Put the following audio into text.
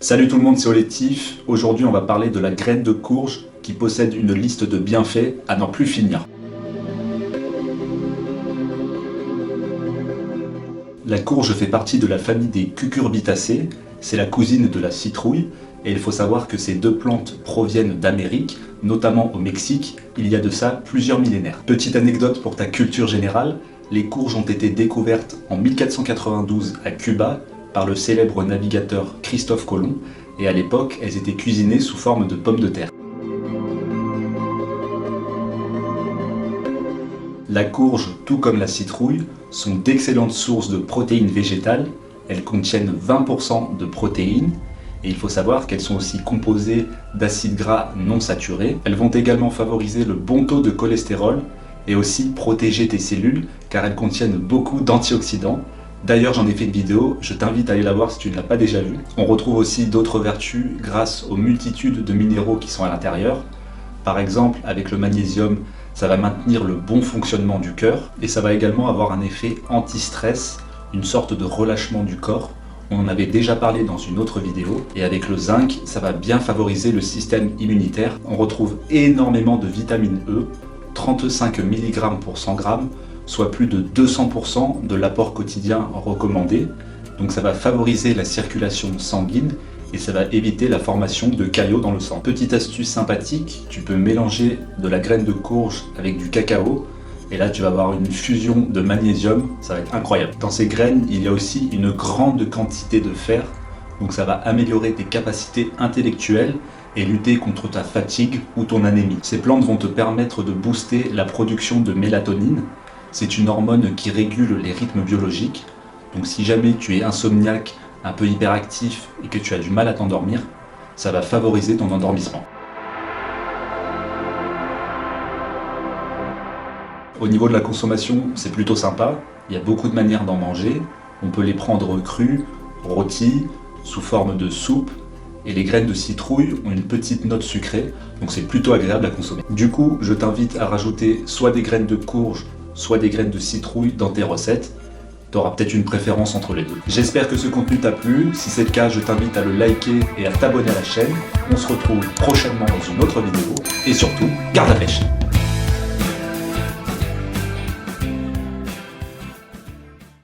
Salut tout le monde, c'est Olétif. Aujourd'hui on va parler de la graine de courge qui possède une liste de bienfaits à n'en plus finir. La courge fait partie de la famille des cucurbitacées, c'est la cousine de la citrouille, et il faut savoir que ces deux plantes proviennent d'Amérique, notamment au Mexique, il y a de ça plusieurs millénaires. Petite anecdote pour ta culture générale, les courges ont été découvertes en 1492 à Cuba par le célèbre navigateur Christophe Colomb, et à l'époque, elles étaient cuisinées sous forme de pommes de terre. La courge, tout comme la citrouille, sont d'excellentes sources de protéines végétales. Elles contiennent 20% de protéines, et il faut savoir qu'elles sont aussi composées d'acides gras non saturés. Elles vont également favoriser le bon taux de cholestérol, et aussi protéger tes cellules, car elles contiennent beaucoup d'antioxydants. D'ailleurs, j'en ai fait une vidéo, je t'invite à aller la voir si tu ne l'as pas déjà vue. On retrouve aussi d'autres vertus grâce aux multitudes de minéraux qui sont à l'intérieur. Par exemple, avec le magnésium, ça va maintenir le bon fonctionnement du cœur et ça va également avoir un effet anti-stress, une sorte de relâchement du corps. On en avait déjà parlé dans une autre vidéo. Et avec le zinc, ça va bien favoriser le système immunitaire. On retrouve énormément de vitamine E, 35 mg pour 100 g, soit plus de 200% de l'apport quotidien recommandé. Donc ça va favoriser la circulation sanguine et ça va éviter la formation de caillots dans le sang. Petite astuce sympathique, tu peux mélanger de la graine de courge avec du cacao et là tu vas avoir une fusion de magnésium, ça va être incroyable. Dans ces graines, il y a aussi une grande quantité de fer, donc ça va améliorer tes capacités intellectuelles et lutter contre ta fatigue ou ton anémie. Ces plantes vont te permettre de booster la production de mélatonine. C'est une hormone qui régule les rythmes biologiques. Donc si jamais tu es insomniaque, un peu hyperactif et que tu as du mal à t'endormir, ça va favoriser ton endormissement. Au niveau de la consommation, c'est plutôt sympa. Il y a beaucoup de manières d'en manger. On peut les prendre crus, rôtis, sous forme de soupe. Et les graines de citrouille ont une petite note sucrée, donc c'est plutôt agréable à consommer. Du coup, je t'invite à rajouter soit des graines de courge, soit des graines de citrouille dans tes recettes. Tu auras peut-être une préférence entre les deux. J'espère que ce contenu t'a plu. Si c'est le cas, je t'invite à le liker et à t'abonner à la chaîne. On se retrouve prochainement dans une autre vidéo. Et surtout, garde la pêche!